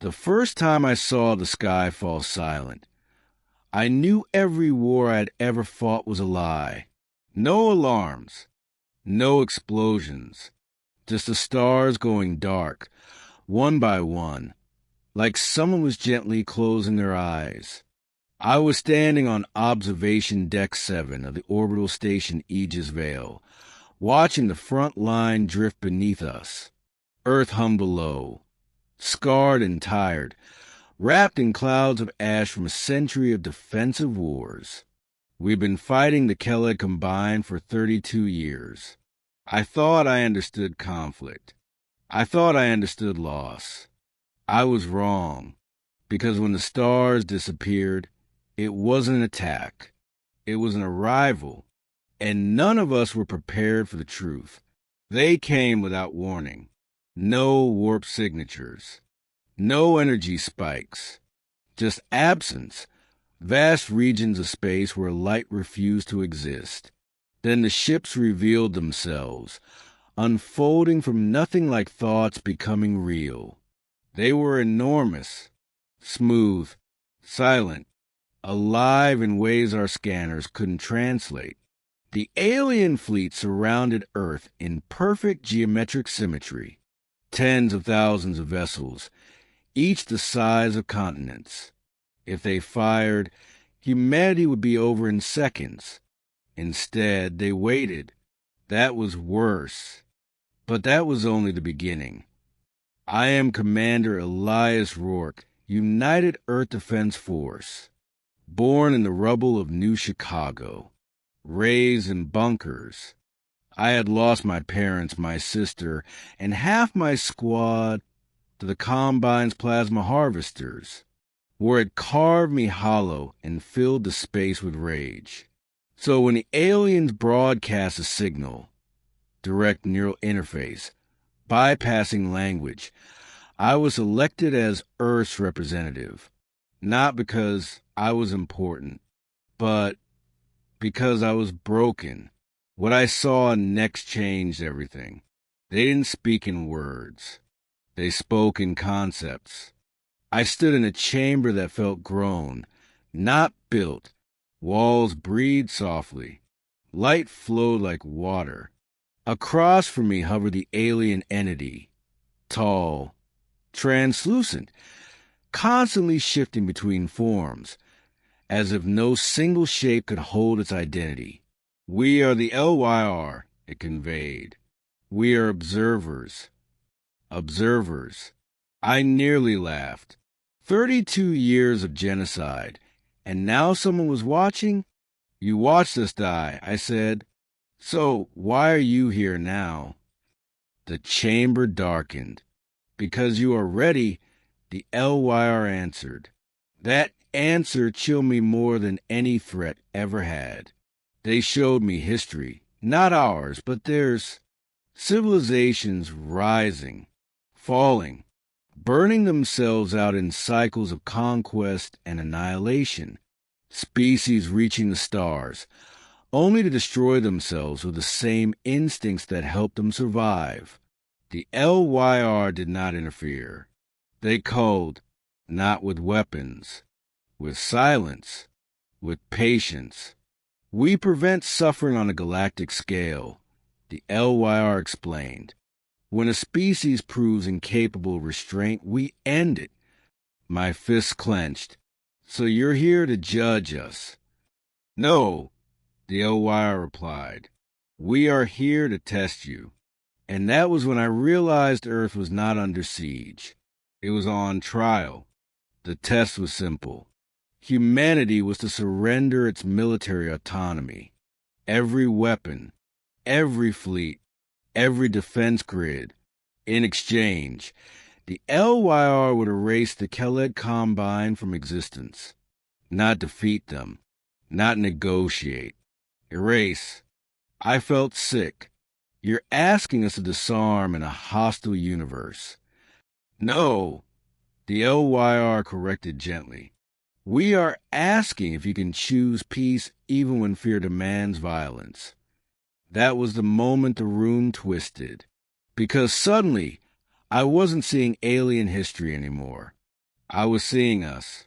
The first time I saw the sky fall silent, I knew every war I'd ever fought was a lie. No alarms, no explosions, just the stars going dark, one by one, like someone was gently closing their eyes. I was standing on Observation Deck 7 of the orbital station Aegis Vale, watching the front line drift beneath us. Earth hung below, scarred and tired, wrapped in clouds of ash from a century of defensive wars. We'd been fighting the Keled combined for 32 years. I thought I understood conflict. I thought I understood loss. I was wrong, because when the stars disappeared, it wasn't an attack. It was an arrival, and none of us were prepared for the truth. They came without warning. No warp signatures. No energy spikes. Just absence. Vast regions of space where light refused to exist. Then the ships revealed themselves, unfolding from nothing like thoughts becoming real. They were enormous, smooth, silent, alive in ways our scanners couldn't translate. The alien fleet surrounded Earth in perfect geometric symmetry. Tens of thousands of vessels, each the size of continents. If they fired, humanity would be over in seconds. Instead, they waited. That was worse. But that was only the beginning. I am Commander Elias Rourke, United Earth Defense Force. Born in the rubble of New Chicago. Raised in bunkers. I had lost my parents, my sister, and half my squad to the Combine's plasma harvesters, where it carved me hollow and filled the space with rage. So when the aliens broadcast a signal, direct neural interface, bypassing language, I was elected as Earth's representative, not because I was important, but because I was broken. What I saw next changed everything. They didn't speak in words. They spoke in concepts. I stood in a chamber that felt grown, not built. Walls breathed softly. Light flowed like water. Across from me hovered the alien entity, tall, translucent, constantly shifting between forms, as if no single shape could hold its identity. We are the LYR, it conveyed. We are observers. Observers. I nearly laughed. 32 years of genocide, and now someone was watching? You watched us die, I said. So why are you here now? The chamber darkened. Because you are ready, the LYR answered. That answer chilled me more than any threat ever had. They showed me history, not ours, but theirs. Civilizations rising, falling, burning themselves out in cycles of conquest and annihilation. Species reaching the stars, only to destroy themselves with the same instincts that helped them survive. The LYR did not interfere. They culled, not with weapons, with silence, with patience. We prevent suffering on a galactic scale, the LYR explained. When a species proves incapable of restraint, we end it. My fists clenched. So you're here to judge us? No, the LYR replied. We are here to test you. And that was when I realized Earth was not under siege. It was on trial. The test was simple. Humanity was to surrender its military autonomy. Every weapon, every fleet, every defense grid. In exchange, the LYR would erase the Keled Combine from existence. Not defeat them. Not negotiate. Erase. I felt sick. You're asking us to disarm in a hostile universe. No, the LYR corrected gently. We are asking if you can choose peace even when fear demands violence. That was the moment the room twisted. Because suddenly, I wasn't seeing alien history anymore. I was seeing us.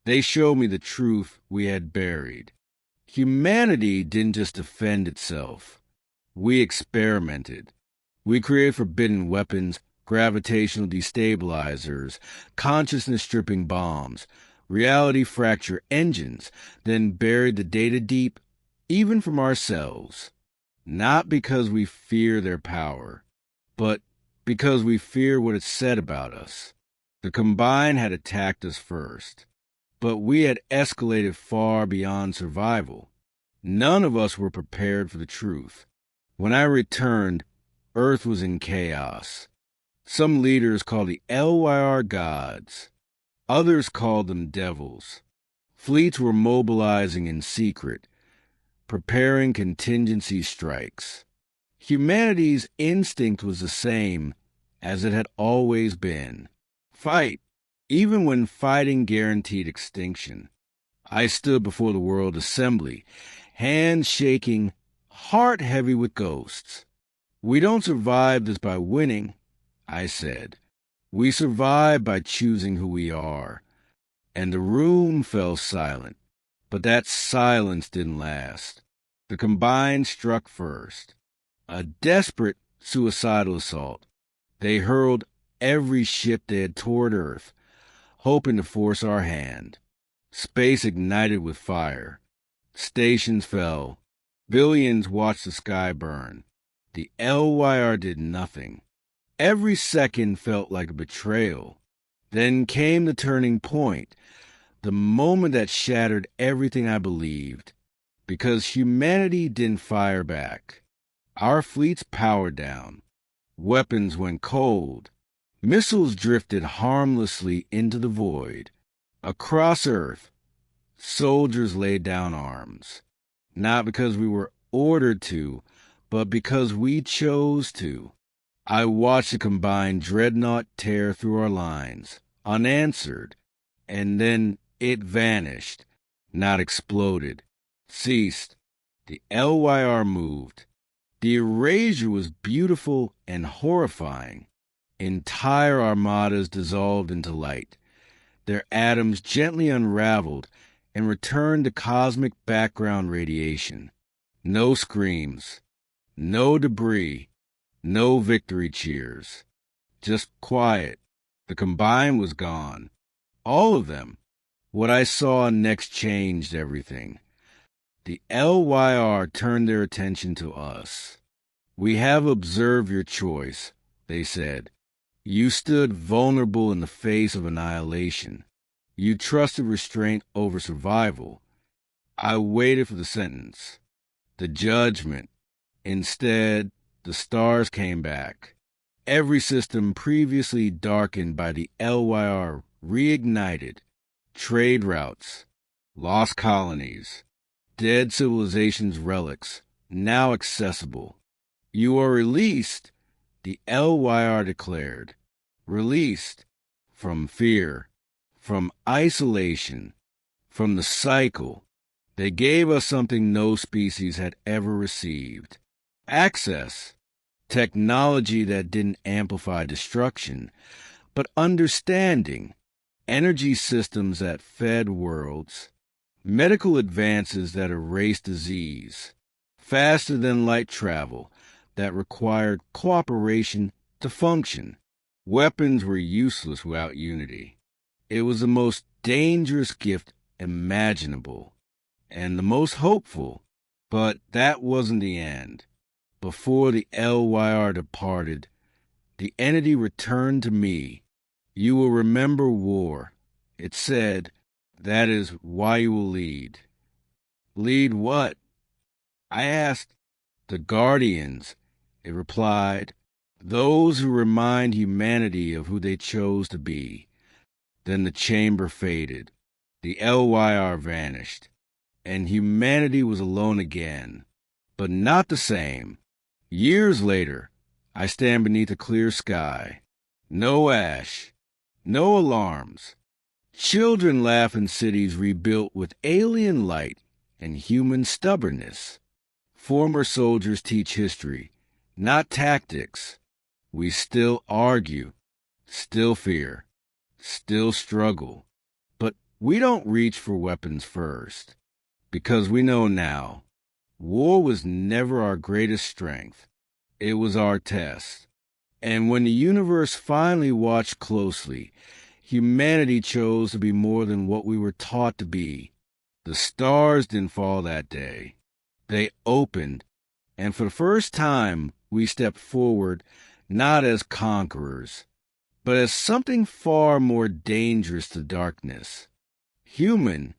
They showed me the truth we had buried. Humanity didn't just defend itself. We experimented. We created forbidden weapons, gravitational destabilizers, consciousness-stripping bombs, reality fracture engines, then buried the data deep, even from ourselves. Not because we fear their power, but because we fear what it said about us. The Combine had attacked us first, but we had escalated far beyond survival. None of us were prepared for the truth. When I returned, Earth was in chaos. Some leaders called the LYR gods. Others called them devils. Fleets were mobilizing in secret, preparing contingency strikes. Humanity's instinct was the same as it had always been. Fight, even when fighting guaranteed extinction. I stood before the World Assembly, hands shaking, heart heavy with ghosts. We don't survive this by winning, I said. We survive by choosing who we are. And the room fell silent, but that silence didn't last. The Combine struck first. A desperate suicidal assault. They hurled every ship they had toward Earth, hoping to force our hand. Space ignited with fire. Stations fell. Billions watched the sky burn. The LYR did nothing. Every second felt like a betrayal. Then came the turning point, the moment that shattered everything I believed. Because humanity didn't fire back. Our fleets powered down. Weapons went cold. Missiles drifted harmlessly into the void. Across Earth, soldiers laid down arms. Not because we were ordered to, but because we chose to. I watched the Combined dreadnought tear through our lines, unanswered, and then it vanished, not exploded, ceased. The LYR moved. The erasure was beautiful and horrifying. Entire armadas dissolved into light, their atoms gently unraveled and returned to cosmic background radiation. No screams, no debris, no victory cheers. Just quiet. The Combine was gone. All of them. What I saw next changed everything. The LYR turned their attention to us. We have observed your choice, they said. You stood vulnerable in the face of annihilation. You trusted restraint over survival. I waited for the sentence, the judgment. Instead, the stars came back. Every system previously darkened by the LYR reignited. Trade routes, lost colonies, dead civilizations' relics, now accessible. You are released, the LYR declared. Released from fear, from isolation, from the cycle. They gave us something no species had ever received. Access. Technology that didn't amplify destruction, but understanding. Energy systems that fed worlds. Medical advances that erased disease. Faster than light travel that required cooperation to function. Weapons were useless without unity. It was the most dangerous gift imaginable, and the most hopeful. But that wasn't the end. Before the LYR departed, the entity returned to me. You will remember war. It said, that is why you will lead. Lead what? I asked. The Guardians, it replied. Those who remind humanity of who they chose to be. Then the chamber faded. The LYR vanished. And humanity was alone again. But not the same. Years later, I stand beneath a clear sky. No ash. No alarms. Children laugh in cities rebuilt with alien light and human stubbornness. Former soldiers teach history, not tactics. We still argue, still fear, still struggle. But we don't reach for weapons first, because we know now, war was never our greatest strength. It was our test. And when the universe finally watched closely, humanity chose to be more than what we were taught to be. The stars didn't fall that day. They opened, and for the first time, we stepped forward not as conquerors, but as something far more dangerous to darkness. Human,